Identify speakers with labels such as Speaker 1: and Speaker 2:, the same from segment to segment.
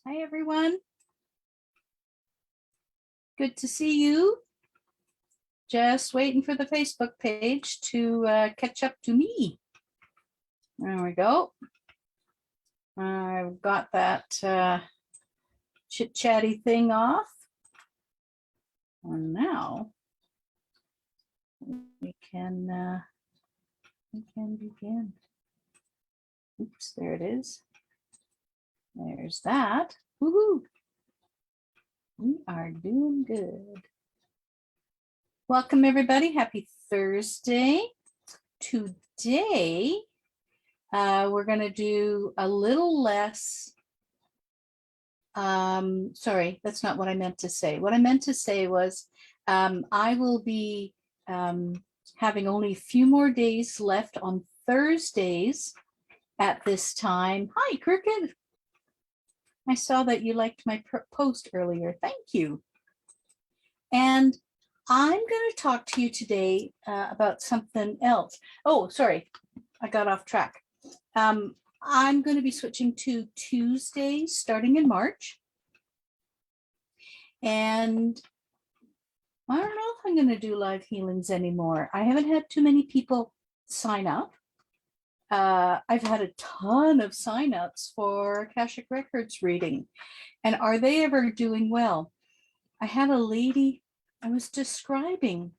Speaker 1: Hi, everyone. Good to see you. Just waiting for the Facebook page to catch up to me. There we go. I've got that chit-chatty thing off. And now we can begin. Oops, there it is. There's that. Woohoo! We are doing good. Welcome, everybody. Happy Thursday. Today, we're going to do a little less. Sorry, that's not what I meant to say. What I meant to say was I will be having only a few more days left on Thursdays at this time. Hi, Cricket. I saw that you liked my post earlier. Thank you. And I'm going to talk to you today about something else. Oh, sorry, I got off track. I'm going to be switching to Tuesdays starting in March. And I don't know if I'm going to do live healings anymore. I haven't had too many people sign up. I've had a ton of signups for Akashic Records reading. And are they ever doing well? I had a lady I was describing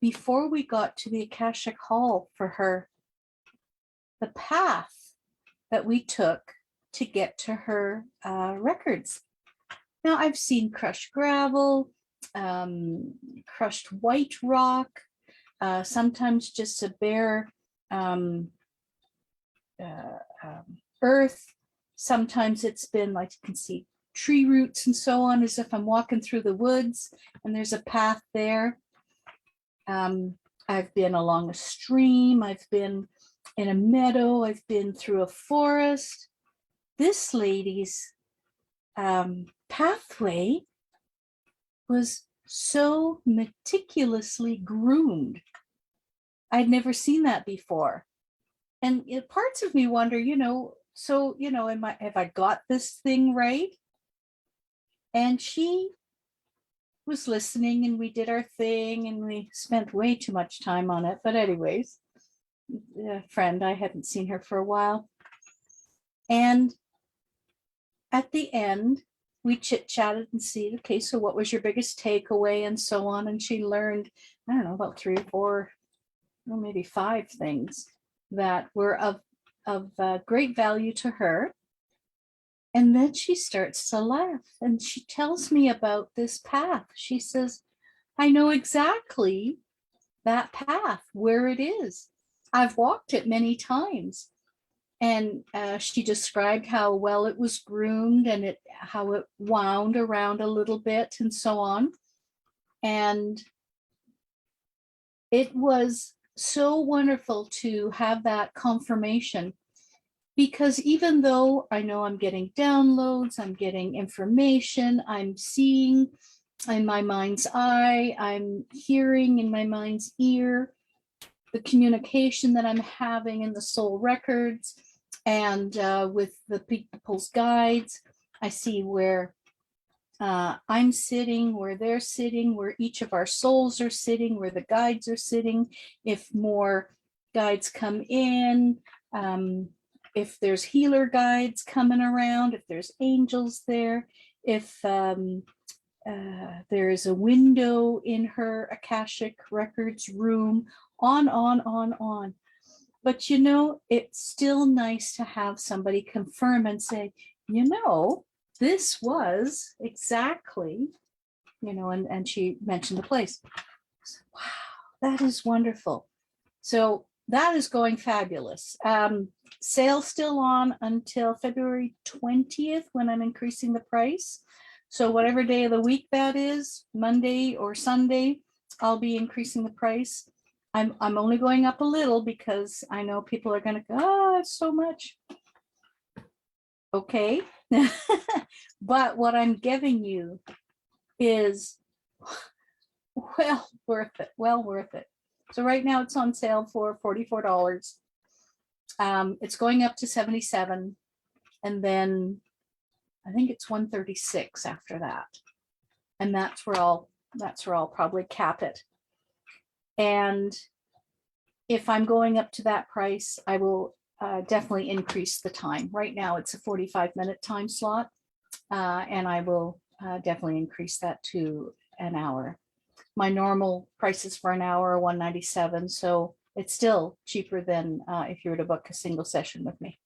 Speaker 1: before we got to the Akashic Hall for her, the path that we took to get to her records. Now, I've seen crushed gravel, crushed white rock, sometimes just a bare earth. Sometimes it's been, like you can see, tree roots and so on, as if I'm walking through the woods and there's a path there. I've been along a stream. I've been in a meadow. I've been through a forest. This lady's pathway was so meticulously groomed. I'd never seen that before. And parts of me wonder, have I got this thing right? And she was listening and we did our thing and we spent way too much time on it. But anyways, a friend, I hadn't seen her for a while. And at the end, we chit-chatted and see, okay, so what was your biggest takeaway and so on. And she learned, I don't know, about 3 or 4, or maybe 5 things that were of great value to her. And then she starts to laugh and she tells me about this path. She says, I know exactly that path, where it is. I've walked it many times. And she described how well it was groomed and how it wound around a little bit and so on. And it was so wonderful to have that confirmation. Because even though I know I'm getting downloads, I'm getting information, I'm seeing in my mind's eye, I'm hearing in my mind's ear, the communication that I'm having in the soul records and with the people's guides, I see where I'm sitting, where they're sitting, where each of our souls are sitting, where the guides are sitting, if more guides come in, if there's healer guides coming around, if there's angels there, if there is a window in her Akashic Records room, on. But, it's still nice to have somebody confirm and say, this was exactly, and she mentioned the place. So, wow, that is wonderful. So that is going fabulous. Sale still on until February 20th when I'm increasing the price. So whatever day of the week that is, Monday or Sunday, I'll be increasing the price. I'm only going up a little because I know people are going to go, oh, it's so much. Okay. But what I'm giving you is well worth it. So right now it's on sale for $44. It's going up to $77. And then I think it's 136 after that. And that's where I'll probably cap it. And if I'm going up to that price, I will definitely increase the time. Right now it's a 45-minute time slot, and I will definitely increase that to an hour. My normal prices for an hour are $197, so it's still cheaper than if you were to book a single session with me.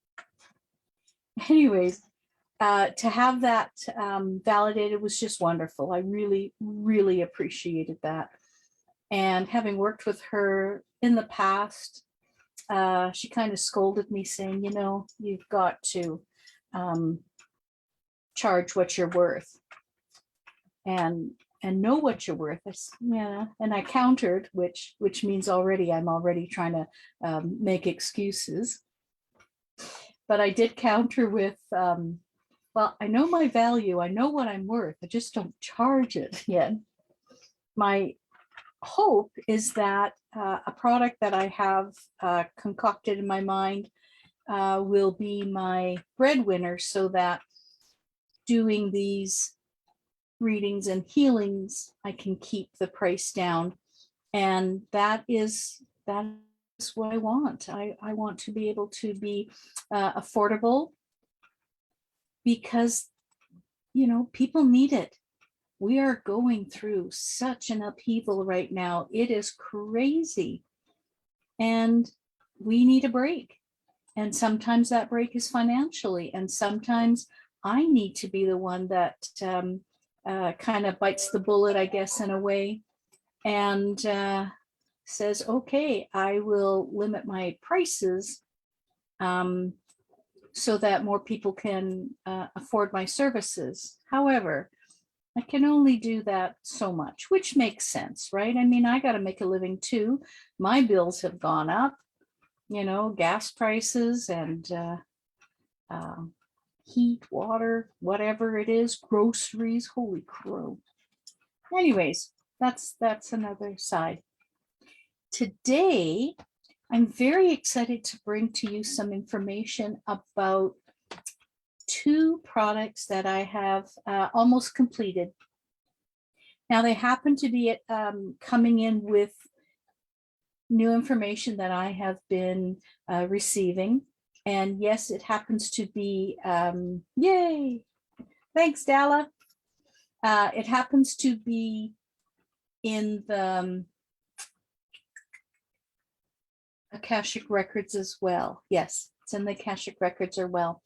Speaker 1: Anyways, to have that validated was just wonderful. I really, really appreciated that. And having worked with her in the past, she kind of scolded me saying, you know, you've got to charge what you're worth and know what you're worth. Yeah. And I countered, which means I'm already trying to make excuses. But I did counter with, well, I know my value. I know what I'm worth. I just don't charge it yet. My hope is that a product that I have concocted in my mind will be my breadwinner, so that doing these readings and healings, I can keep the price down. And that is what I want. I want to be able to be affordable, because, you know, people need it. We are going through such an upheaval right now. It is crazy. And we need a break. And sometimes that break is financially. And sometimes I need to be the one that kind of bites the bullet, I guess, in a way, and says, okay, I will limit my prices so that more people can afford my services. However, I can only do that so much, which makes sense, right? I mean, I got to make a living too. My bills have gone up, you know, gas prices and heat, water, whatever it is, groceries, holy crow. Anyways, that's another side. Today, I'm very excited to bring to you some information about two products that I have almost completed. Now, they happen to be coming in with new information that I have been receiving. And yes, it happens to be, yay, thanks, Dalla. It happens to be in the Akashic records as well. Yes, it's in the Akashic records as well.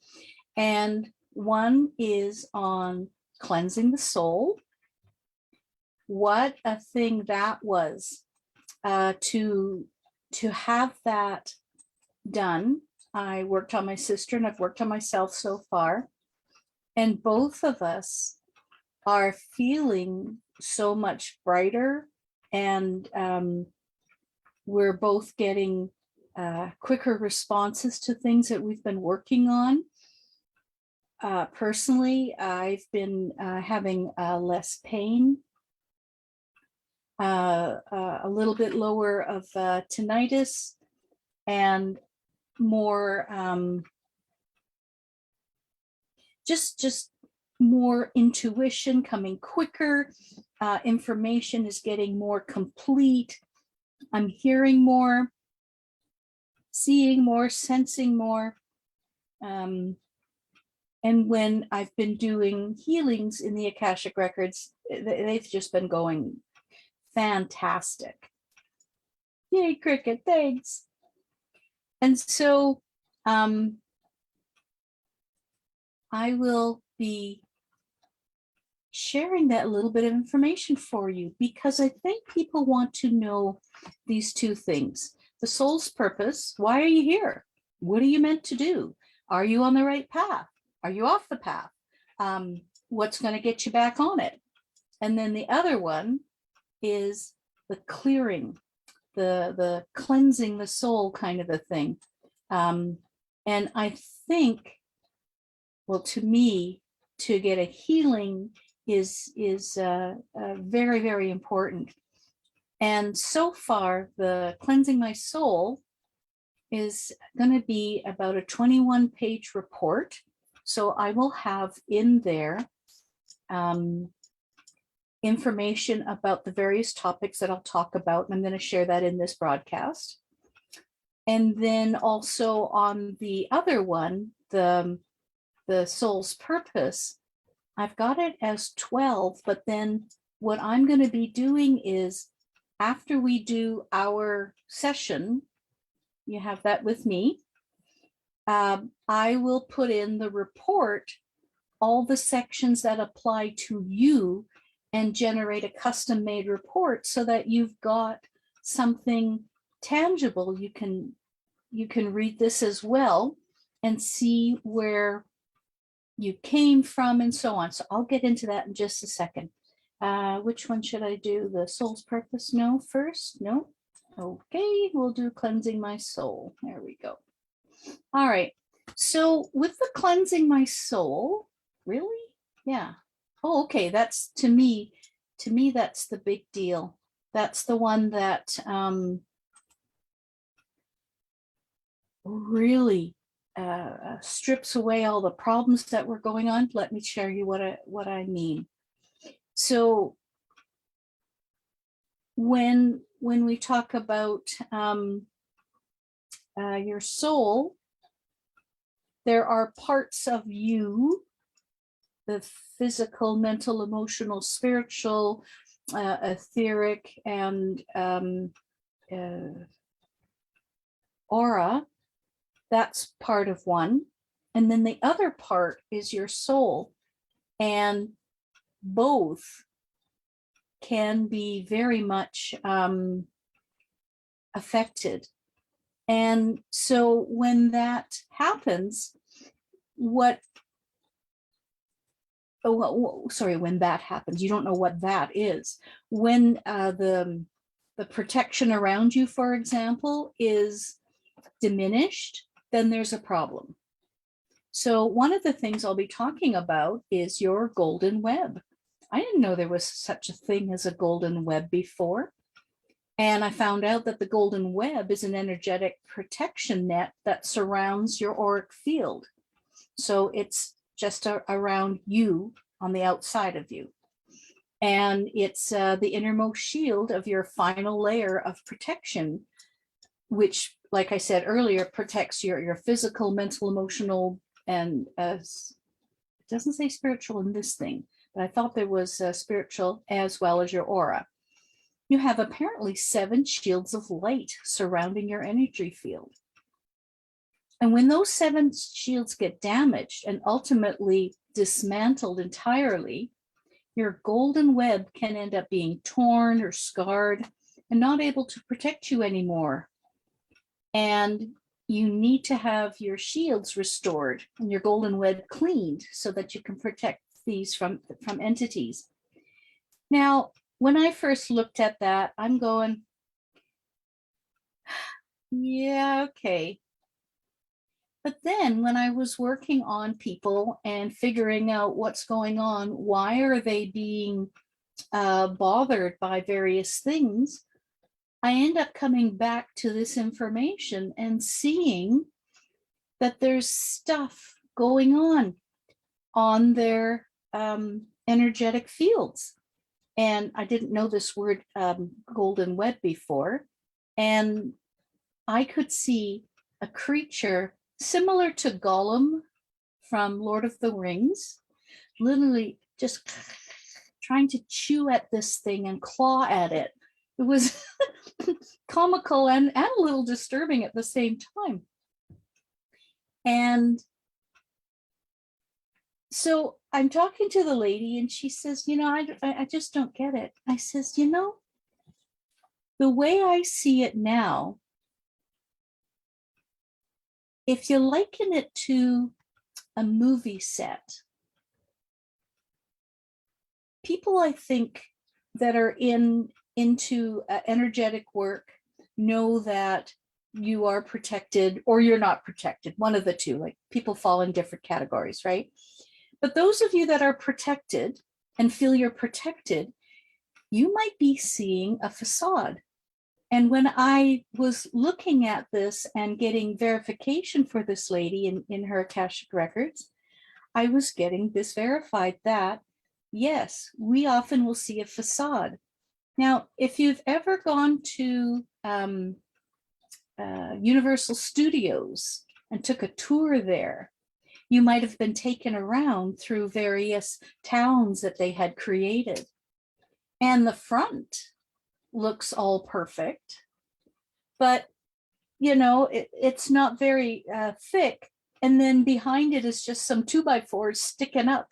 Speaker 1: And one is on cleansing the soul. What a thing that was to have that done. I worked on my sister and I've worked on myself so far. And both of us are feeling so much brighter, and we're both getting quicker responses to things that we've been working on. Personally, I've been having less pain, a little bit lower of tinnitus, and more just more intuition coming quicker. Information is getting more complete. I'm hearing more, seeing more, sensing more. And when I've been doing healings in the Akashic records, they've just been going fantastic. Yay, Cricket, thanks. And so I will be sharing that little bit of information for you, because I think people want to know these two things. The soul's purpose. Why are you here? What are you meant to do? Are you on the right path? Are you off the path? What's going to get you back on it? And then the other one is the clearing, the cleansing the soul kind of a thing. And I think, well, to me, to get a healing is very, very important. And so far, the cleansing my soul is going to be about a 21-page report. So I will have in there information about the various topics that I'll talk about. And I'm going to share that in this broadcast. And then also on the other one, the soul's purpose, I've got it as 12, but then what I'm going to be doing is after we do our session, you have that with me, I will put in the report, all the sections that apply to you, and generate a custom made report so that you've got something tangible. You can read this as well and see where you came from and so on. So I'll get into that in just a second. Which one should I do? The soul's purpose? No, first? No. Okay, we'll do cleansing my soul. There we go. All right. So with the cleansing my soul, really? Yeah. Oh, okay. That's to me, that's the big deal. That's the one that really strips away all the problems that were going on. Let me share you what I mean. So when we talk about your soul, there are parts of you, the physical, mental, emotional, spiritual, etheric, and aura. That's part of one. And then the other part is your soul. And both can be very much affected. And so when that happens, when that happens, you don't know what that is. When the protection around you, for example, is diminished, then there's a problem. So one of the things I'll be talking about is your golden web. I didn't know there was such a thing as a golden web before. And I found out that the golden web is an energetic protection net that surrounds your auric field. So it's just around you on the outside of you. And it's the innermost shield of your final layer of protection, which, like I said earlier, protects your physical, mental, emotional, and it doesn't say spiritual in this thing, but I thought there was spiritual as well as your aura. You have apparently 7 shields of light surrounding your energy field. And when those 7 shields get damaged and ultimately dismantled entirely, your golden web can end up being torn or scarred and not able to protect you anymore. And you need to have your shields restored and your golden web cleaned so that you can protect these from entities. Now, when I first looked at that, I'm going, yeah, okay. But then when I was working on people and figuring out what's going on, why are they being bothered by various things, I end up coming back to this information and seeing that there's stuff going on their energetic fields. And I didn't know this word golden web before. And I could see a creature similar to Gollum from Lord of the Rings, literally just trying to chew at this thing and claw at it. It was comical and a little disturbing at the same time. And so I'm talking to the lady and she says, I just don't get it. I says, the way I see it now, if you liken it to a movie set, people I think that are into energetic work know that you are protected or you're not protected, one of the two. Like, people fall in different categories, right? But those of you that are protected and feel you're protected, you might be seeing a facade. And when I was looking at this and getting verification for this lady in her Akashic records, I was getting this verified that, yes, we often will see a facade. Now, if you've ever gone to Universal Studios and took a tour there, you might have been taken around through various towns that they had created. And the front looks all perfect, but it's not very thick. And then behind it is just some 2x4s sticking up,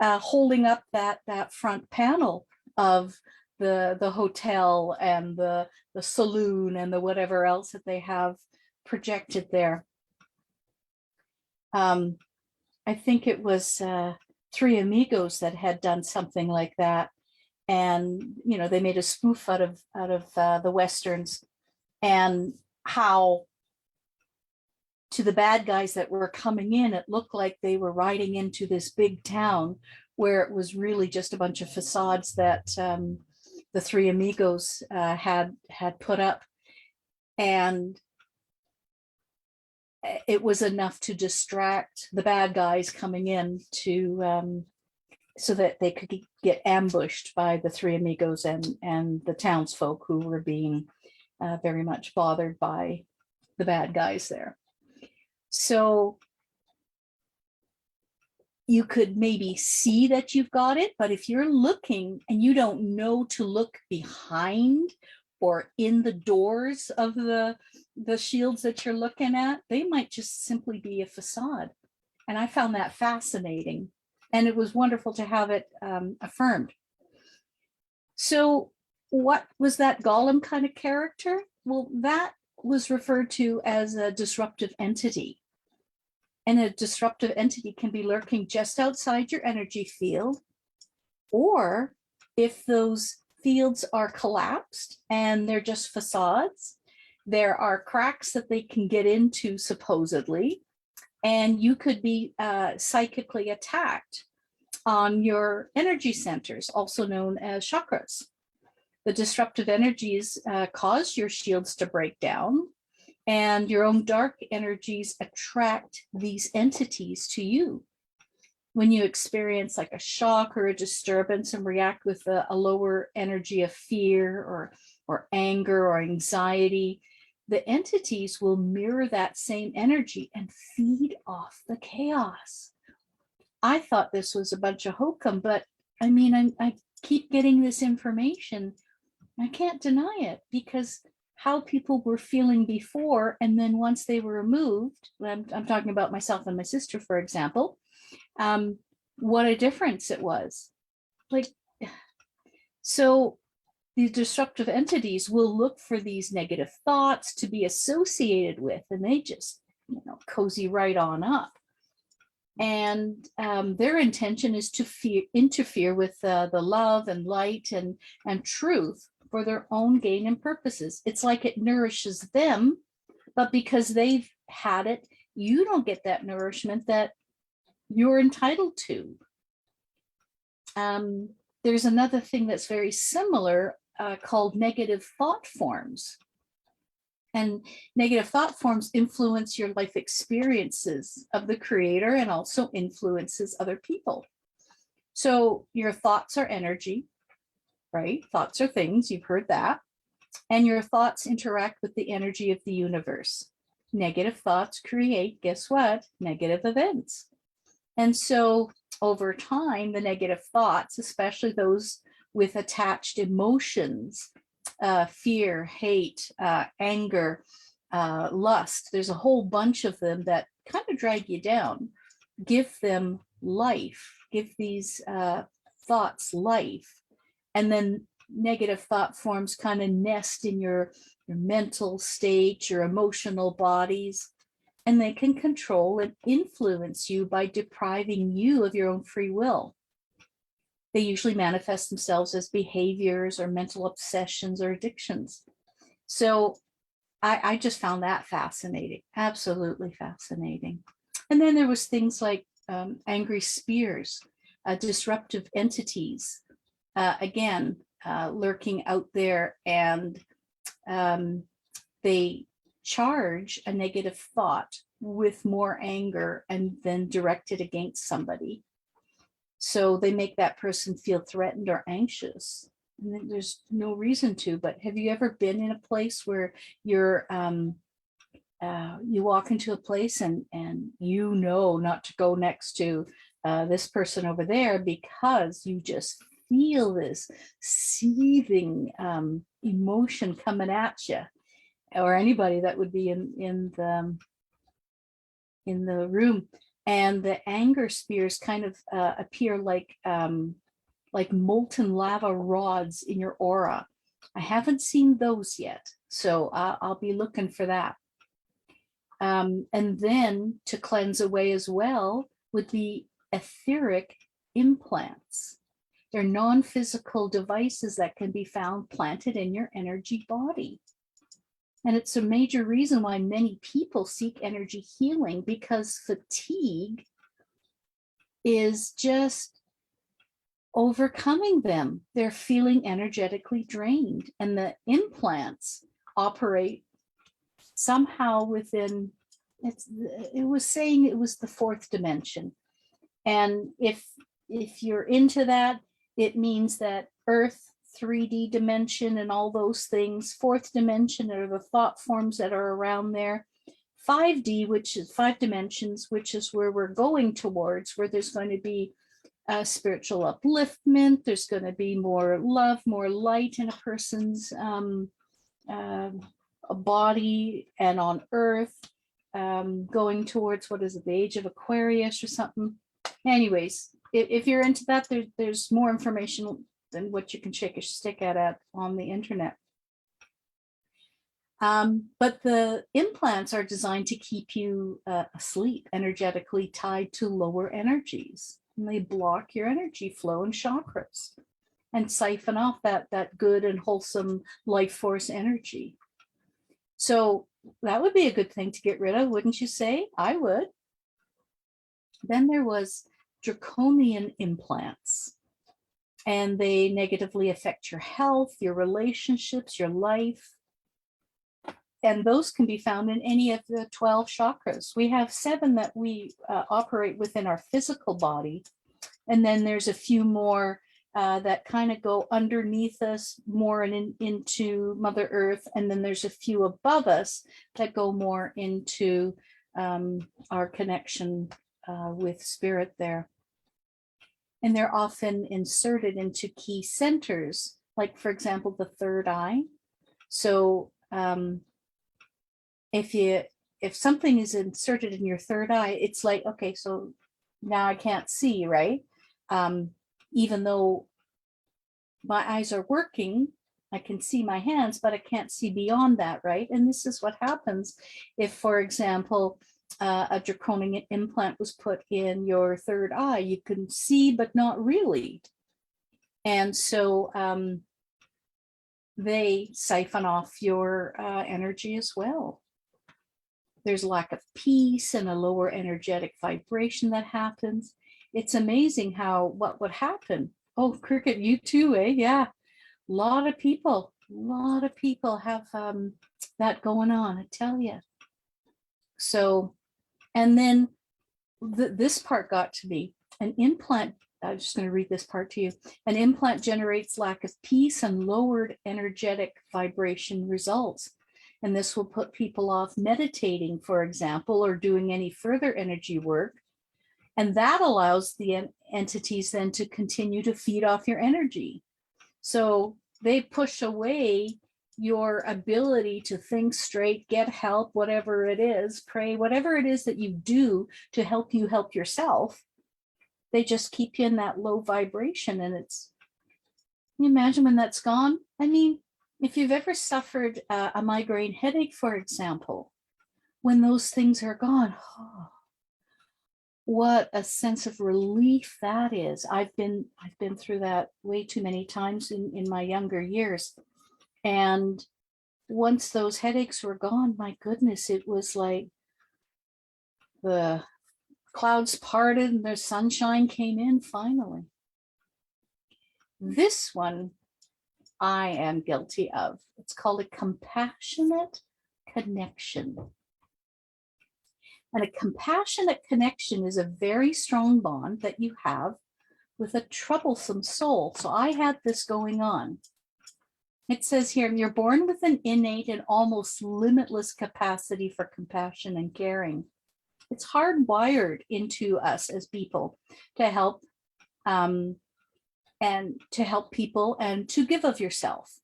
Speaker 1: holding up that front panel of the hotel and the saloon and the whatever else that they have projected there. I think it was Three Amigos that had done something like that, and they made a spoof out of the westerns, and how to the bad guys that were coming in, it looked like they were riding into this big town where it was really just a bunch of facades that the Three Amigos had put up, and it was enough to distract the bad guys coming in to so that they could get ambushed by the Three Amigos and the townsfolk who were being very much bothered by the bad guys there. So you could maybe see that you've got it, but if you're looking and you don't know to look behind or in the doors of the shields that you're looking at, they might just simply be a facade. And I found that fascinating. And it was wonderful to have it affirmed. So what was that golem kind of character? Well, that was referred to as a disruptive entity. And a disruptive entity can be lurking just outside your energy field, or if those fields are collapsed and they're just facades, there are cracks that they can get into supposedly, and you could be psychically attacked on your energy centers, also known as chakras. The disruptive energies cause your shields to break down, and your own dark energies attract these entities to you. When you experience like a shock or a disturbance and react with a lower energy of fear or anger or anxiety, the entities will mirror that same energy and feed off the chaos. I thought this was a bunch of hokum, but I mean, I keep getting this information. I can't deny it, because how people were feeling before, and then once they were removed, I'm talking about myself and my sister, for example, what a difference it was. Like, so these disruptive entities will look for these negative thoughts to be associated with, and they just, cozy right on up. And their intention is to interfere with the love and light and truth for their own gain and purposes. It's like it nourishes them, but because they've had it, you don't get that nourishment that you're entitled to. There's another thing that's very similar called negative thought forms. And negative thought forms influence your life experiences of the creator and also influences other people. So your thoughts are energy, right? Thoughts are things, you've heard that. And your thoughts interact with the energy of the universe. Negative thoughts create, guess what? Negative events. And so over time, the negative thoughts, especially those with attached emotions, fear, hate, anger, lust, there's a whole bunch of them that kind of drag you down. Give them life, give these thoughts life. And then negative thought forms kind of nest in your mental state, your emotional bodies, and they can control and influence you by depriving you of your own free will. They usually manifest themselves as behaviors or mental obsessions or addictions. So I just found that fascinating, absolutely fascinating. And then there was things like angry spears, disruptive entities, again, lurking out there, and they charge a negative thought with more anger and then direct it against somebody. So they make that person feel threatened or anxious. And there's no reason to, but have you ever been in a place where you're you walk into a place and you know not to go next to this person over there because you just feel this seething emotion coming at you, or anybody that would be in the room, and the anger spears kind of appear like molten lava rods in your aura. I haven't seen those yet, so I'll be looking for that. And then to cleanse away as well would be etheric implants. They're non-physical devices that can be found planted in your energy body. And it's a major reason why many people seek energy healing, because fatigue is just overcoming them. They're feeling energetically drained, and the implants operate somehow within, it was saying it was the fourth dimension. And if you're into that, it means that Earth, 3D dimension and all those things, fourth dimension are the thought forms that are around there. 5D, which is 5 dimensions, which is where we're going towards, where there's going to be spiritual upliftment, there's going to be more love, more light in a person's body and on Earth, going towards, what is it, the age of Aquarius or something. Anyways, if you're into that, there's more information than what you can shake a stick at on the internet. But the implants are designed to keep you asleep, energetically tied to lower energies. And they block your energy flow and chakras and siphon off that good and wholesome life force energy. So that would be a good thing to get rid of, wouldn't you say? I would. Then there was Draconian Implants, and they negatively affect your health, your relationships, your life. And those can be found in any of the 12 chakras. We have 7 that we operate within our physical body. And then there's a few more that kind of go underneath us, more into Mother Earth. And then there's a few above us that go more into our connection with spirit there. And they're often inserted into key centers, like, for example, the third eye. So if something is inserted in your third eye, it's like, okay, so now I can't see, right? Even though my eyes are working, I can see my hands, but I can't see beyond that, right? And this is what happens if, for example, a draconian implant was put in your third eye. You can see, but not really. And so they siphon off your energy as well. There's lack of peace and a lower energetic vibration that happens. It's amazing what would happen. Oh, Cricket, you too, eh? Yeah. A lot of people have that going on, I tell you. So, and then this part got to me. An implant, I'm just going to read this part to you. An implant generates lack of peace and lowered energetic vibration results. And this will put people off meditating, for example, or doing any further energy work. And that allows the entities then to continue to feed off your energy. So they push away your ability to think straight, get help, whatever it is, pray, whatever it is that you do to help you help yourself. They just keep you in that low vibration. And can you imagine when that's gone? I mean, if you've ever suffered a migraine headache, for example, when those things are gone, oh, what a sense of relief that is. I've been through that way too many times in my younger years. And once those headaches were gone, my goodness, it was like the clouds parted and the sunshine came in finally. This one I am guilty of. It's called a compassionate connection. And a compassionate connection is a very strong bond that you have with a troublesome soul. So I had this going on. It says here, you're born with an innate and almost limitless capacity for compassion and caring. It's hardwired into us as people to help and to help people and to give of yourself.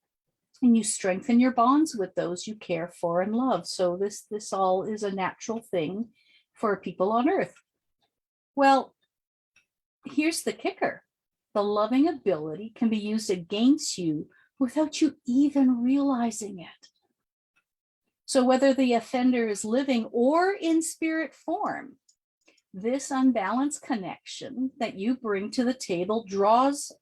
Speaker 1: And you strengthen your bonds with those you care for and love. So this all is a natural thing for people on earth. Well, here's the kicker. The loving ability can be used against you without you even realizing it. So whether the offender is living or in spirit form, this unbalanced connection that you bring to the table draws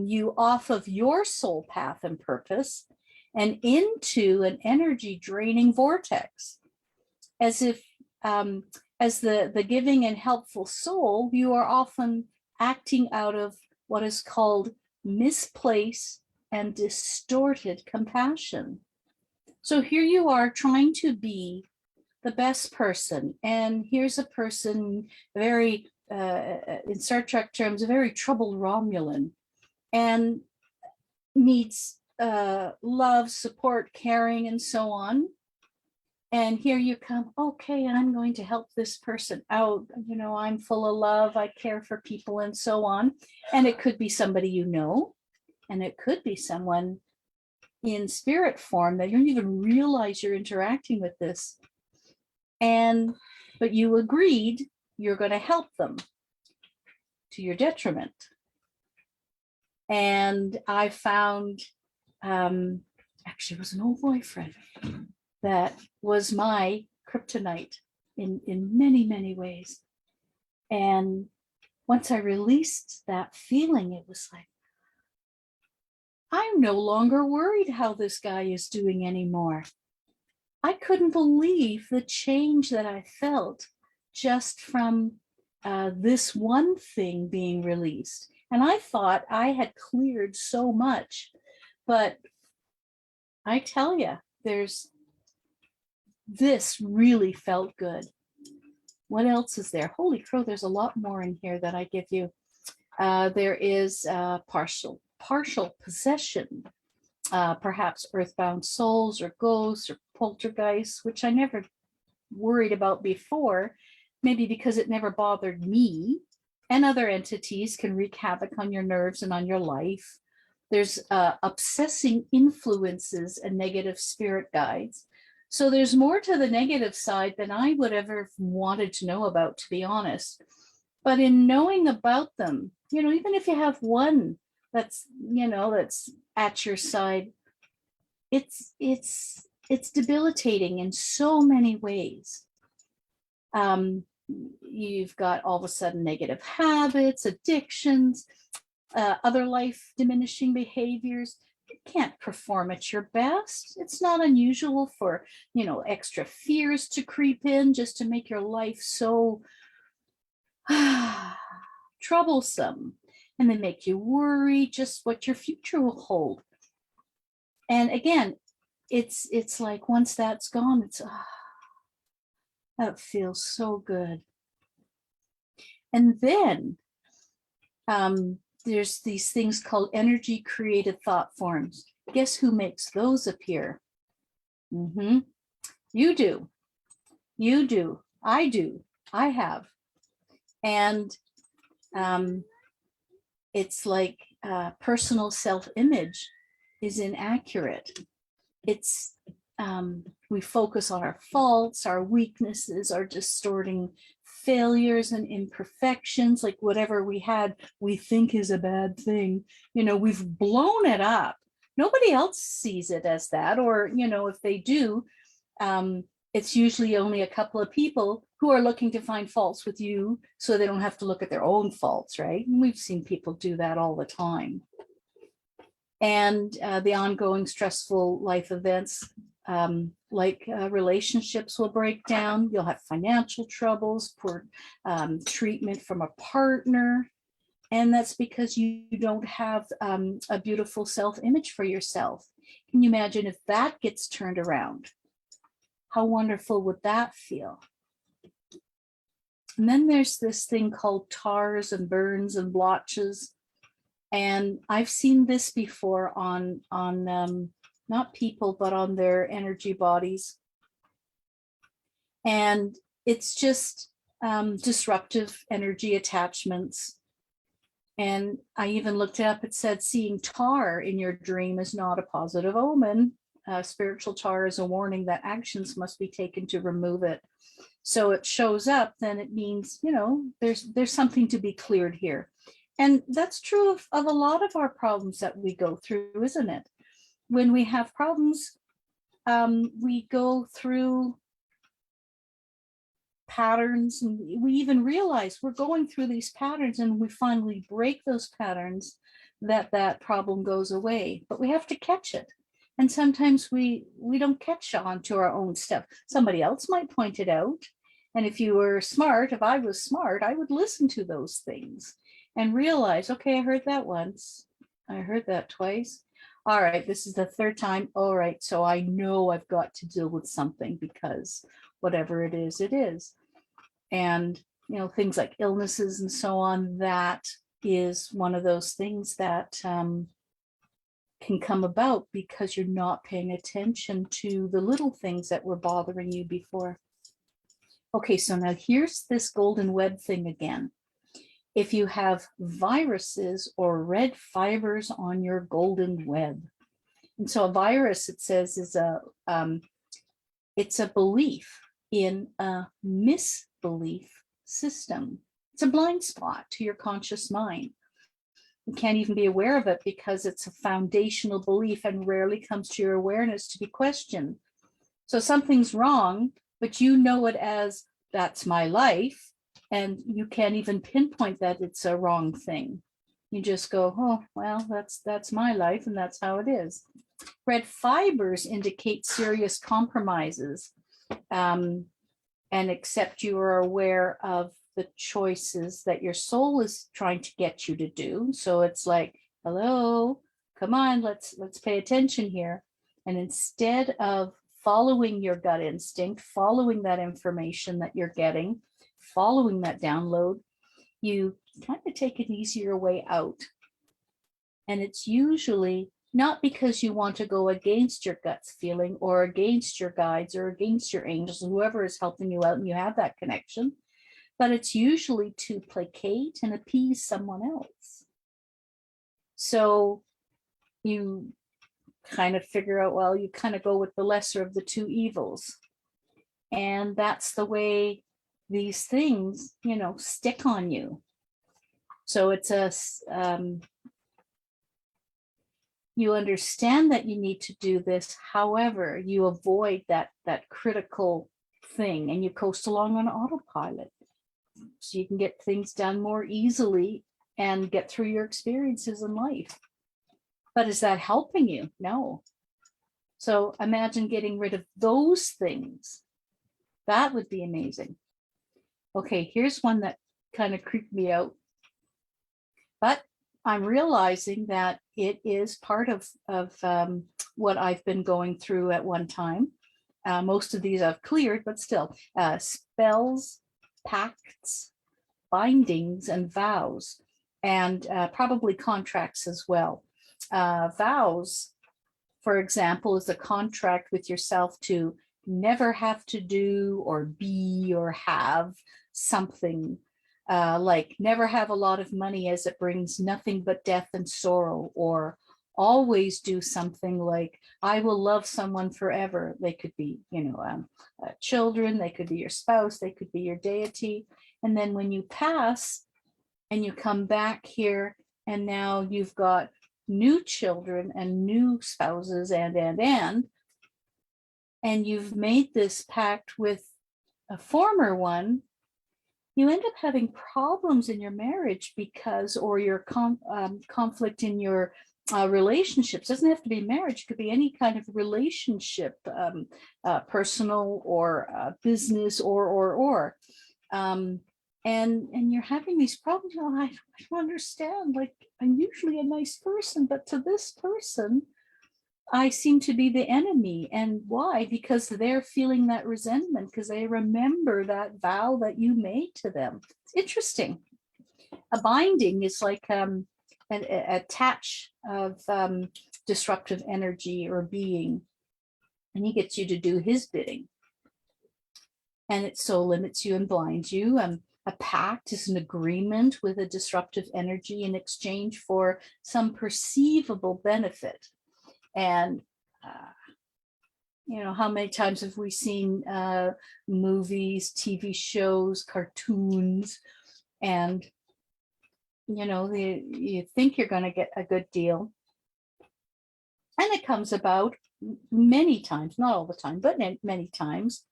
Speaker 1: you off of your soul path and purpose and into an energy draining vortex. As if, as the giving and helpful soul, you are often acting out of what is called misplaced and distorted compassion. So here you are trying to be the best person, and here's a person very, in Star Trek terms, a very troubled Romulan, and needs love, support, caring, and so on. And here you come, okay, I'm going to help this person out. You know, I'm full of love, I care for people, and so on. And it could be somebody you know, and it could be someone in spirit form that you don't even realize you're interacting with this. But you agreed you're going to help them to your detriment. And I found, actually it was an old boyfriend that was my kryptonite in many, many ways. And once I released that feeling, it was like, I'm no longer worried how this guy is doing anymore. I couldn't believe the change that I felt just from this one thing being released. And I thought I had cleared so much, but I tell you, this really felt good. What else is there? Holy crow, there's a lot more in here that I give you. There is partial possession, perhaps earthbound souls or ghosts or poltergeists, which I never worried about before, maybe because it never bothered me. And other entities can wreak havoc on your nerves and on your life. There's obsessing influences and negative spirit guides. So there's more to the negative side than I would ever wanted to know about, to be honest. But in knowing about them, you know, even if you have one that's, you know, that's at your side, it's debilitating in so many ways. You've got all of a sudden negative habits, addictions, other life diminishing behaviors. You can't perform at your best. It's not unusual for, you know, extra fears to creep in just to make your life so troublesome, and they make you worry just what your future will hold. And again, it's like once that's gone, it's that feels so good. And then there's these things called energy created thought forms. Guess who makes those appear? You do. You do. I do. I have. And it's like personal self-image is inaccurate. It's we focus on our faults, our weaknesses, our distorting failures and imperfections, like whatever we had, we think is a bad thing. You know, we've blown it up. Nobody else sees it as that, or, you know, if they do, it's usually only a couple of people who are looking to find faults with you so they don't have to look at their own faults, right? And we've seen people do that all the time. And the ongoing stressful life events, like relationships will break down. You'll have financial troubles, poor treatment from a partner. And that's because you don't have a beautiful self-image for yourself. Can you imagine if that gets turned around? How wonderful would that feel? And then there's this thing called tars and burns and blotches. And I've seen this before on not people, but on their energy bodies. And it's just disruptive energy attachments. And I even looked it up. It said seeing tar in your dream is not a positive omen. Spiritual tar is a warning that actions must be taken to remove it. So it shows up, then it means, you know, there's something to be cleared here. And that's true of a lot of our problems that we go through, isn't it? When we have problems, we go through patterns, and we even realize we're going through these patterns, and we finally break those patterns, that problem goes away. But we have to catch it. And sometimes we don't catch on to our own stuff. Somebody else might point it out. And if you were smart, if I was smart, I would listen to those things and realize, okay, I heard that once. I heard that twice. All right, this is the third time. All right, so I know I've got to deal with something, because whatever it is, it is. And, you know, things like illnesses and so on, that is one of those things that can come about because you're not paying attention to the little things that were bothering you before. Okay, so now here's this golden web thing again. If you have viruses or red fibers on your golden web. And so a virus, it says, is it's a belief in a misbelief system. It's a blind spot to your conscious mind. You can't even be aware of it because it's a foundational belief and rarely comes to your awareness to be questioned. So something's wrong, but you know it as, that's my life, and you can't even pinpoint that it's a wrong thing. You just go, oh, well, that's my life, and that's how it is. Red fibers indicate serious compromises, and except you are aware of the choices that your soul is trying to get you to do. So it's like, hello, come on, let's pay attention here. And instead of following your gut instinct, following that information that you're getting, following that download, you kind of take an easier way out. And it's usually not because you want to go against your gut's feeling or against your guides or against your angels, and whoever is helping you out, and you have that connection, but it's usually to placate and appease someone else. So you kind of figure out, well, you kind of go with the lesser of the two evils. And that's the way these things, you know, stick on you. So it's a, you understand that you need to do this. However, you avoid that critical thing, and you coast along on autopilot. So you can get things done more easily and get through your experiences in life. But is that helping you? No. So imagine getting rid of those things. That would be amazing. Okay, here's one that kind of creeped me out. But I'm realizing that it is part of what I've been going through at one time. Most of these I've cleared, but still. Spells, pacts, bindings, and vows, and probably contracts as well. Vows, for example, is a contract with yourself to never have to do or be or have something, like never have a lot of money as it brings nothing but death and sorrow, or always do something like, I will love someone forever. They could be, you know, children, they could be your spouse, they could be your deity. And then when you pass and you come back here, and now you've got new children and new spouses and you've made this pact with a former one, you end up having problems in your marriage because, or your conflict in your relationships. It doesn't have to be marriage, it could be any kind of relationship, personal or business or and you're having these problems. Oh, I don't understand. Like, I'm usually a nice person, but to this person, I seem to be the enemy. And why? Because they're feeling that resentment because they remember that vow that you made to them. It's interesting. A binding is like an attach of disruptive energy or being, and he gets you to do his bidding. And it so limits you and blinds you. A pact is an agreement with a disruptive energy in exchange for some perceivable benefit. And how many times have we seen movies, TV shows, cartoons, and you think you're going to get a good deal, and it comes about many times, not all the time, but many times.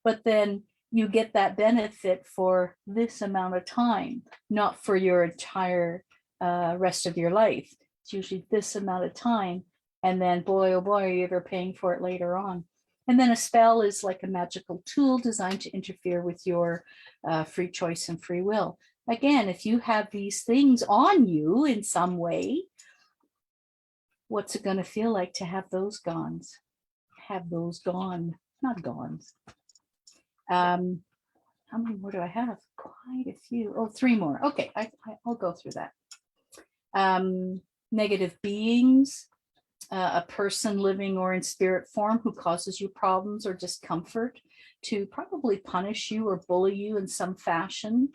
Speaker 1: But then you get that benefit for this amount of time, not for your entire rest of your life. It's usually this amount of time. And then, boy, oh boy, are you ever paying for it later on. And then a spell is like a magical tool designed to interfere with your free choice and free will. Again, if you have these things on you in some way, what's it going to feel like to have those gone? Have those gone, not gone. How many more do I have? Quite a few. Oh, 3 more. Okay, I'll go through that. Negative beings, a person living or in spirit form who causes you problems or discomfort to probably punish you or bully you in some fashion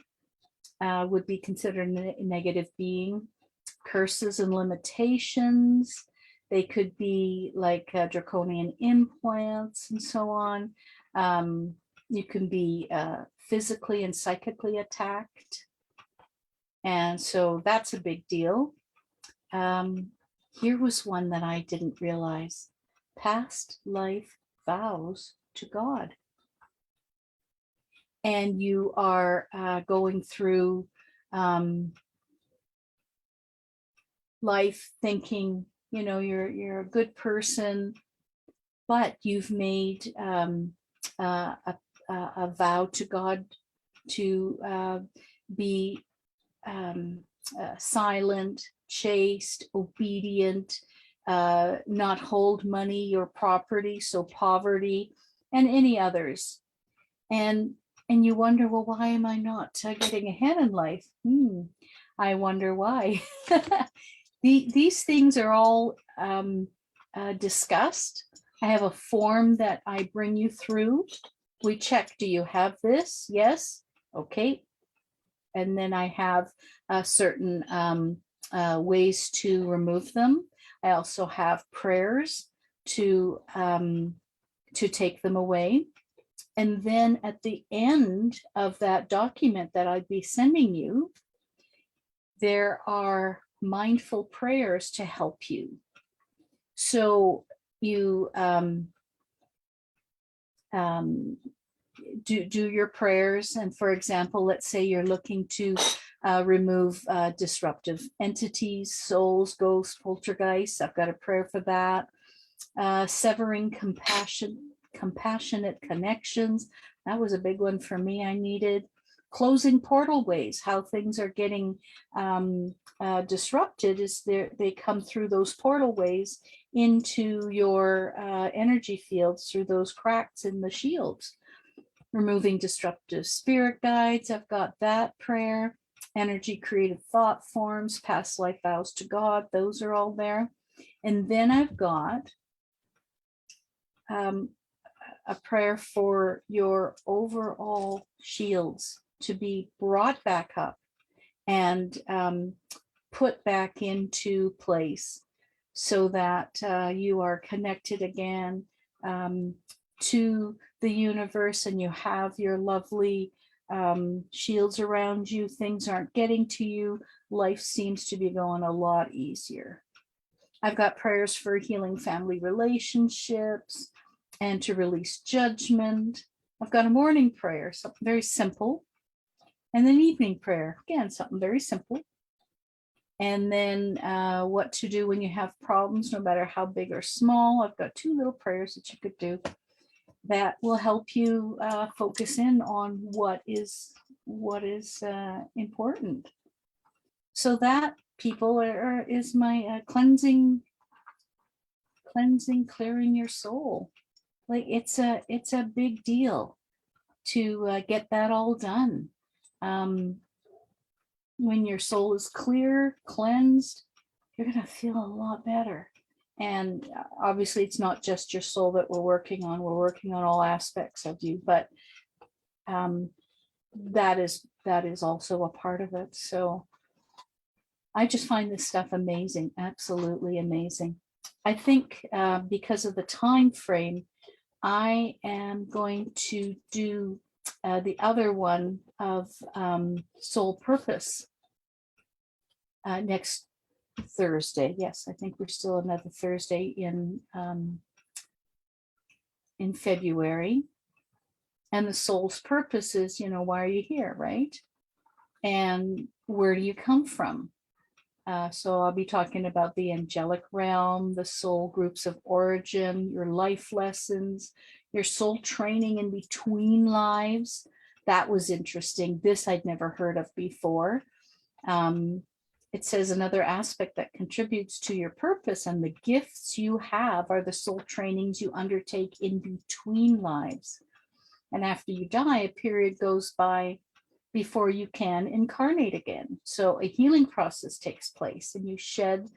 Speaker 1: would be considered a negative being. Curses and limitations. They could be like Draconian Implants and so on. You can be physically and psychically attacked. And so that's a big deal. Here was one that I didn't realize. Past life vows to God. And you are going through life thinking, you're a good person, but you've made a vow to God to be silent, chaste, obedient, not hold money or property, so poverty, and any others. And you wonder, well, why am I not getting ahead in life? I wonder why. These things are all discussed. I have a form that I bring you through. We check, do you have this? Yes. Okay. And then I have certain ways to remove them. I also have prayers to take them away. And then at the end of that document that I'd be sending you, there are mindful prayers to help you. So you do your prayers. And for example, let's say you're looking to remove disruptive entities, souls, ghosts, poltergeists. I've got a prayer for that. Severing compassionate connections. That was a big one for me. I needed closing portal ways. How things are getting disrupted is they come through those portal ways into your energy fields through those cracks in the shields. Removing disruptive spirit guides. I've got that prayer. Energy creative thought forms, past life vows to God. Those are all there. And then I've got a prayer for your overall shields to be brought back up and put back into place so that you are connected again to the universe and you have your lovely shields around you. Things aren't getting to you. Life seems to be going a lot easier. I've got prayers for healing family relationships and to release judgment. I've got a morning prayer, something very simple. And then evening prayer, again, something very simple. And then what to do when you have problems, no matter how big or small. I've got 2 little prayers that you could do that will help you focus in on what is important. So that, people, is my cleansing cleansing, clearing your soul. Like it's a big deal to get that all done. When your soul is clear, cleansed, you're going to feel a lot better. And obviously it's not just your soul that we're working on. We're working on all aspects of you, but that is also a part of it. So I just find this stuff amazing, absolutely amazing. I think because of the time frame, I am going to do the other one of soul purpose next Thursday. Yes, I think we're still another Thursday in February. And the soul's purpose is, why are you here, right? And where do you come from? So I'll be talking about the angelic realm, the soul groups of origin, your life lessons, your soul training in between lives. That was interesting. This I'd never heard of before. It says another aspect that contributes to your purpose and the gifts you have are the soul trainings you undertake in between lives. And after you die, a period goes by before you can incarnate again. So a healing process takes place and you shed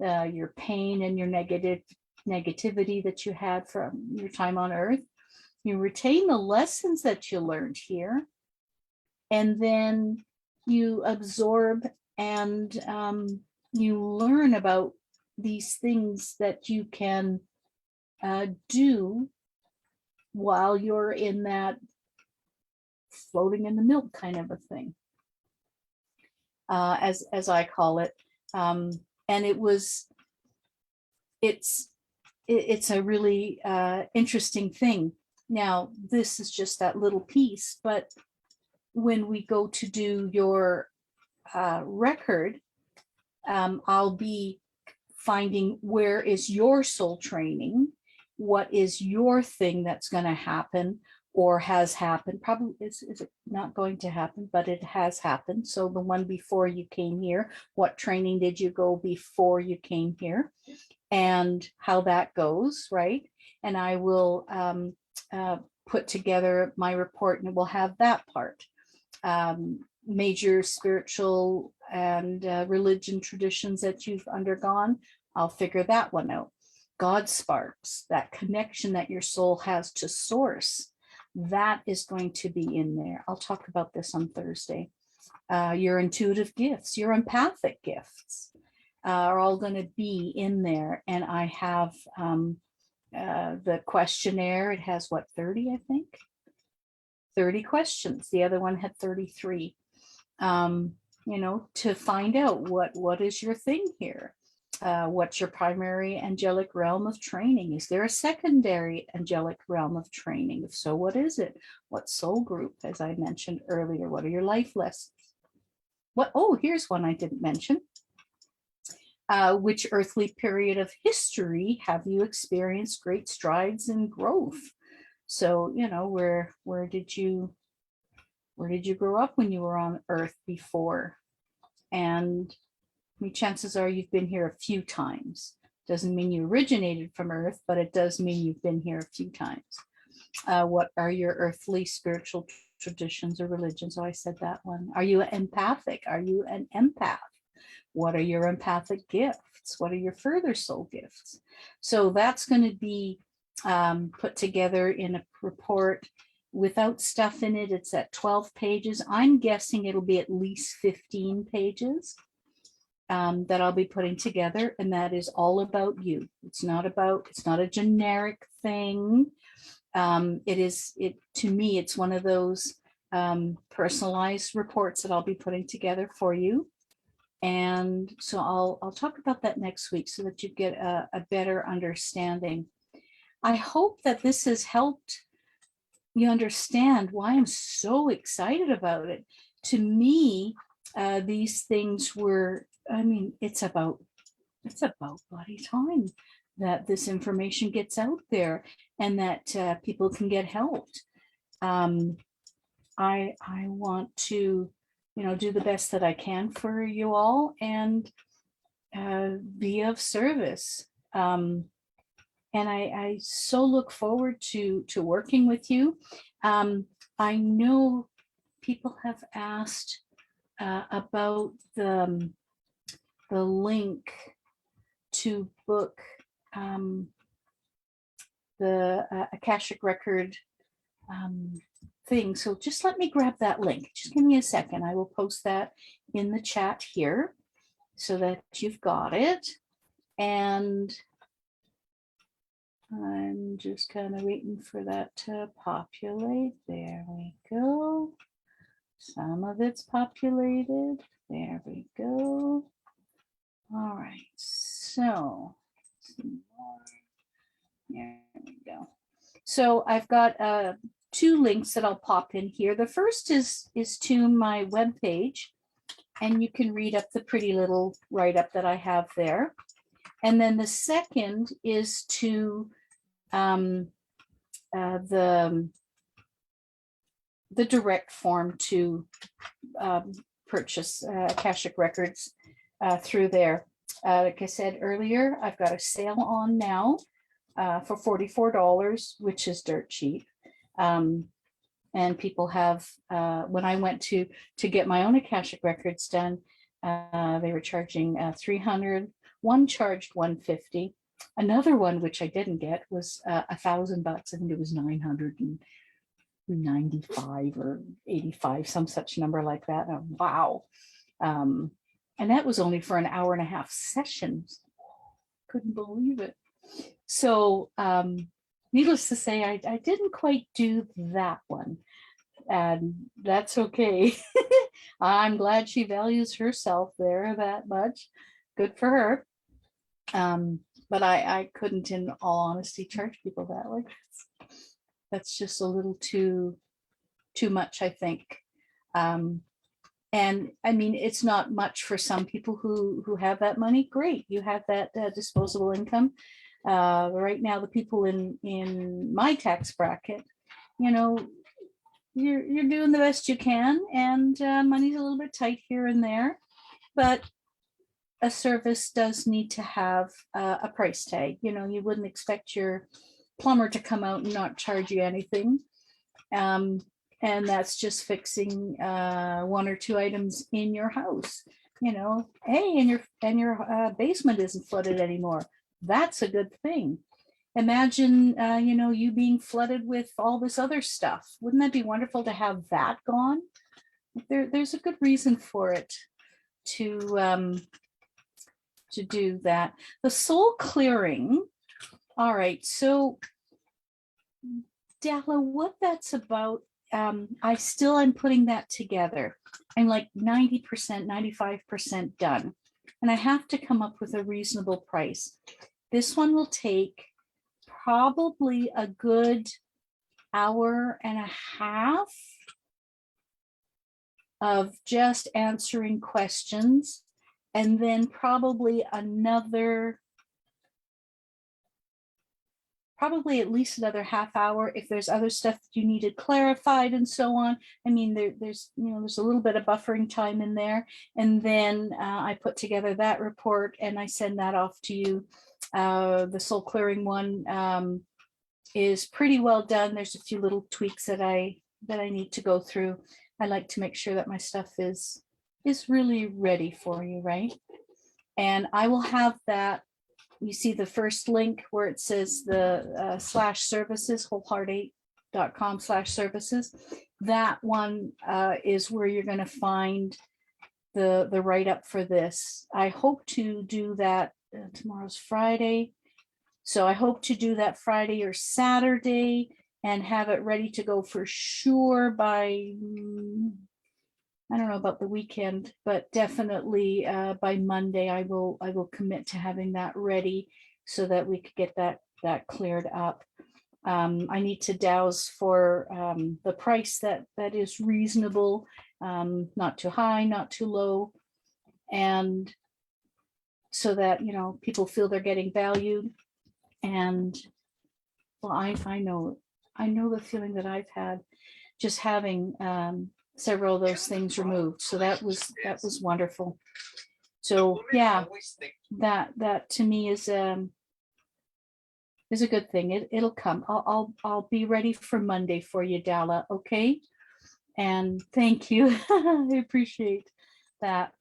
Speaker 1: your pain and your negativity that you had from your time on earth. You retain the lessons that you learned here, and then you absorb and you learn about these things that you can do while you're in that floating in the milk kind of a thing, as I call it. And it's a really interesting thing. Now, this is just that little piece, but when we go to do your record, I'll be finding where is your soul training, what is your thing that's going to happen or has happened. Probably is it not going to happen, but it has happened. So the one before you came here, what training did you go before you came here, and how that goes, right? And I will put together my report, and it will have that part. Major spiritual and religion traditions that you've undergone, I'll figure that one out. God sparks, that connection that your soul has to source, that is going to be in there. I'll talk about this on Thursday. Your intuitive gifts, your empathic gifts are all going to be in there. And I have the questionnaire. It has what, 30, I think? 30 questions. The other one had 33. To find out what is your thing here. What's your primary angelic realm of training? Is there a secondary angelic realm of training? If so, what is it? What soul group, as I mentioned earlier? What are your life lessons? Here's one I didn't mention. Which earthly period of history have you experienced great strides in growth? So, where did you grow up when you were on Earth before? And chances are you've been here a few times. Doesn't mean you originated from Earth, but it does mean you've been here a few times. What are your earthly spiritual traditions or religions? Oh, I said that one. Are you empathic? Are you an empath? What are your empathic gifts? What are your further soul gifts? So that's going to be put together in a report without stuff in it. It's at 12 pages. I'm guessing it'll be at least 15 pages. That I'll be putting together, and that is all about you. It's not a generic thing. To me, it's one of those personalized reports that I'll be putting together for you. And so I'll talk about that next week so that you get a better understanding. I hope that this has helped you understand why I'm so excited about it. To me, these things were, it's about bloody time that this information gets out there and that people can get helped. I want to, do the best that I can for you all and be of service. And I so look forward to working with you. I know people have asked about the link to book the Akashic record thing. So just let me grab that link. Just give me a second. I will post that in the chat here so that you've got it. And I'm just kind of waiting for that to populate. There we go. Some of it's populated. There we go. All right. So there we go. So I've got two links that I'll pop in here. The first is to my webpage, and you can read up the pretty little write-up that I have there. And then the second is to the direct form to purchase Akashic records through there. Like I said earlier, I've got a sale on now for $44, which is dirt cheap. And people have, when I went to get my own Akashic records done, they were charging $300. One charged $150. Another one, which I didn't get, was $1,000. I think it was $995 or 85, some such number like that. Wow. And that was only for an hour and a half session. Couldn't believe it. So needless to say, I didn't quite do that one. And that's okay. I'm glad she values herself there that much. Good for her. But I couldn't, in all honesty, charge people that. Like, that's just a little too much, I think. And I mean, it's not much for some people who have that money. Great, you have that disposable income. Right now, the people in my tax bracket, you know, you're doing the best you can, and money's a little bit tight here and there, but a service does need to have a price tag. You know, you wouldn't expect your plumber to come out and not charge you anything. And that's just fixing one or two items in your house. You know, hey, and your basement isn't flooded anymore. That's a good thing. Imagine, you know, you being flooded with all this other stuff. Wouldn't that be wonderful to have that gone? There's a good reason for it to do that. The soul clearing. All right, so Della, what that's about, I'm putting that together. I'm like 90%, 95% done. And I have to come up with a reasonable price. This one will take probably a good hour and a half of just answering questions, and then probably at least another half hour if there's other stuff that you needed clarified and so on. I mean, there's a little bit of buffering time in there, and then I put together that report and I send that off to you. The soul clearing one is pretty well done. There's a few little tweaks that I need to go through. I like to make sure that my stuff is really ready for you, right? And I will have that. You see the first link where it says the /services, wholeheart8.com/services. That one is where you're going to find the write-up for this. I hope to do that. Tomorrow's Friday. So I hope to do that Friday or Saturday and have it ready to go for sure by, I don't know about the weekend, but definitely by Monday, I will commit to having that ready so that we could get that cleared up. I need to douse for the price that is reasonable, not too high, not too low, and so that, you know, people feel they're getting valued. And well, I know the feeling that I've had just having several of those things removed. So that was wonderful. So yeah, that to me is is a good thing. It'll come. I'll be ready for Monday for you, Dalla. Okay. And thank you. I appreciate that.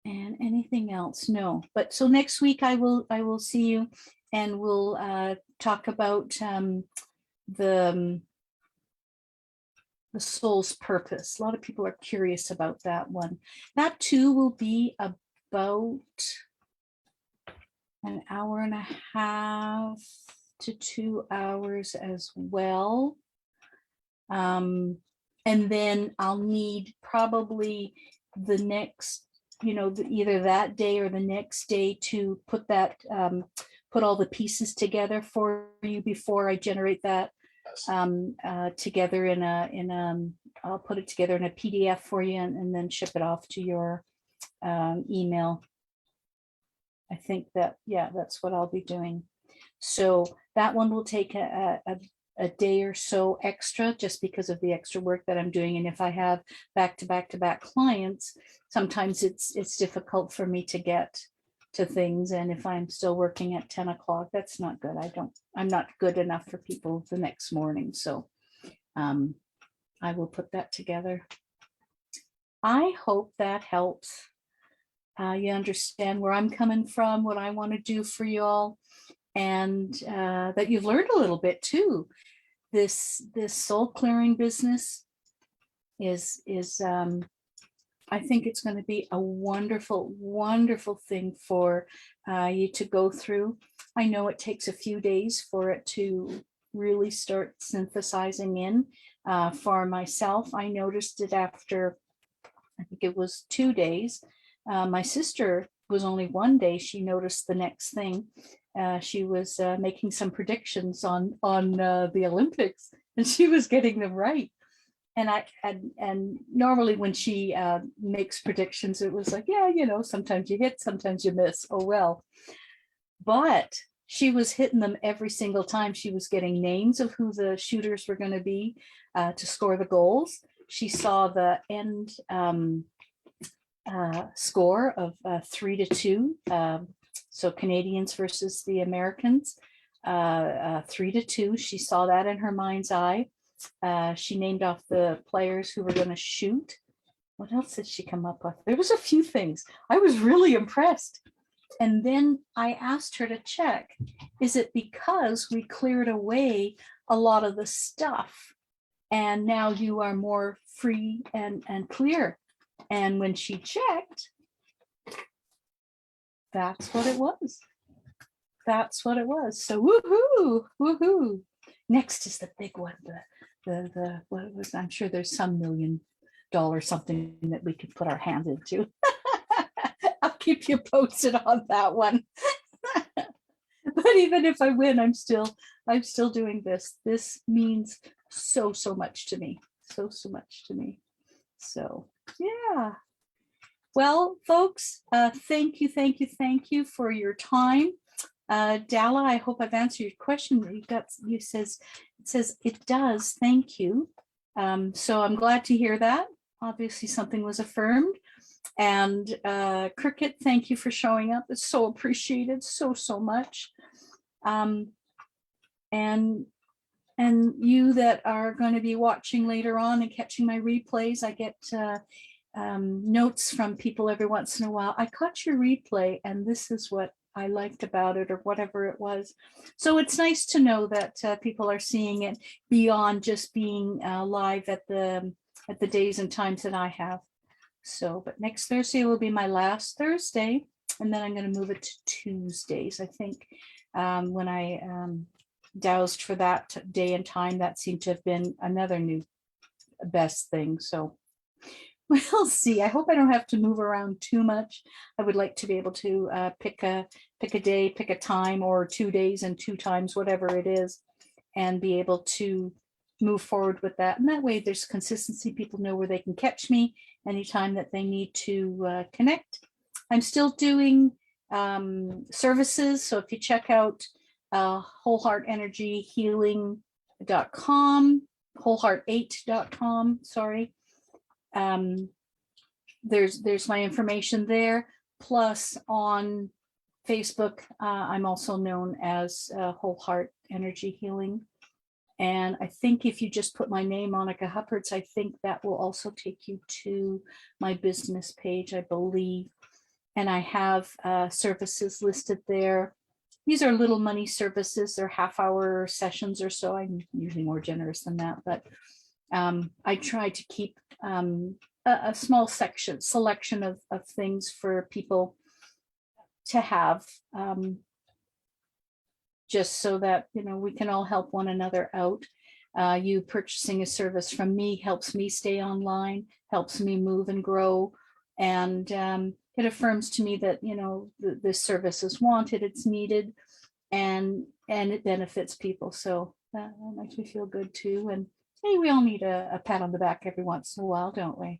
Speaker 1: And anything else? No. But so next week I will see you, and we'll talk about the soul's purpose. A lot of people are curious about that one. That too will be about an hour and a half to 2 hours as well. And then I'll need probably the next, either that day or the next day to put that, put all the pieces together for you before I generate that together in I'll put it together in a PDF for you, and then ship it off to your email. I think that, yeah, that's what I'll be doing. So that one will take a day or so extra, just because of the extra work that I'm doing. And if I have back to back clients, sometimes it's difficult for me to get to things. And if I'm still working at 10 o'clock, that's not good. I'm not good enough for people the next morning. So I will put that together. I hope that helps. You understand where I'm coming from, what I want to do for you all, and that you've learned a little bit too. This soul clearing business is I think it's going to be a wonderful, wonderful thing for you to go through. I know it takes a few days for it to really start synthesizing in. For myself, I noticed it after, I think it was 2 days. My sister was only 1 day. She noticed the next thing. She was making some predictions on the Olympics, and she was getting them right. And normally when she makes predictions, it was like, yeah, sometimes you hit, sometimes you miss. Oh well. But she was hitting them every single time. She was getting names of who the shooters were going to be to score the goals. She saw the end score of 3-2. So Canadians versus the Americans, 3-2. She saw that in her mind's eye. She named off the players who were going to shoot. What else did she come up with? There was a few things. I was really impressed. And then I asked her to check, is it because we cleared away a lot of the stuff and now you are more free and clear? And when she checked, that's what it was. That's what it was. So woohoo, woohoo. Next is the big one, the what was, I'm sure there's some $1 million something that we could put our hands into. I'll keep you posted on that one. But even if I win, I'm still doing this. This means so much to me. So much to me. So yeah. Well, folks, thank you for your time. Dalla, I hope I've answered your question. It says it does. Thank you. So I'm glad to hear that. Obviously, something was affirmed. And Cricket, thank you for showing up. It's so appreciated, so much. And you that are going to be watching later on and catching my replays, I get notes from people every once in a while. I caught your replay, and this is what I liked about it, or whatever it was. So it's nice to know that people are seeing it beyond just being live at the days and times that I have. So, but next Thursday will be my last Thursday, and then I'm going to move it to Tuesdays. I think when I dowsed for that day and time, that seemed to have been another new best thing. So we'll see. I hope I don't have to move around too much. I would like to be able to pick a day, pick a time, or 2 days and 2 times, whatever it is, and be able to move forward with that. And that way there's consistency. People know where they can catch me anytime that they need to connect. I'm still doing services. So if you check out wholeheartenergyhealing.com, wholeheart8.com, sorry. There's my information there, plus on Facebook, I'm also known as Whole Heart Energy Healing. And I think if you just put my name, Monica Hupperts, I think that will also take you to my business page, I believe. And I have services listed there. These are little money services. They're half-hour sessions or so. I'm usually more generous than that, but I try to keep a small selection of things for people to have, just so that, you know, we can all help one another out. You purchasing a service from me helps me stay online, helps me move and grow, and it affirms to me that, you know, this service is wanted, it's needed, and it benefits people. So that makes me feel good too. And hey, we all need a pat on the back every once in a while, don't we?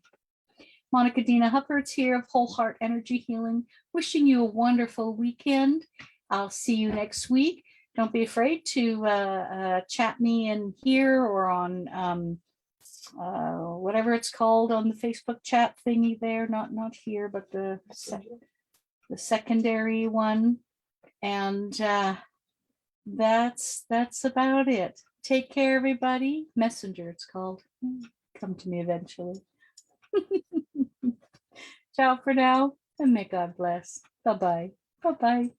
Speaker 1: Monica Dina Hupperts here of Whole Heart Energy Healing, wishing you a wonderful weekend. I'll see you next week. Don't be afraid to chat me in here or on whatever it's called on the Facebook chat thingy there. Not here, but the secondary one. And that's about it. Take care, everybody. Messenger, it's called. Come to me eventually. Ciao for now, and may God bless. Bye-bye. Bye-bye.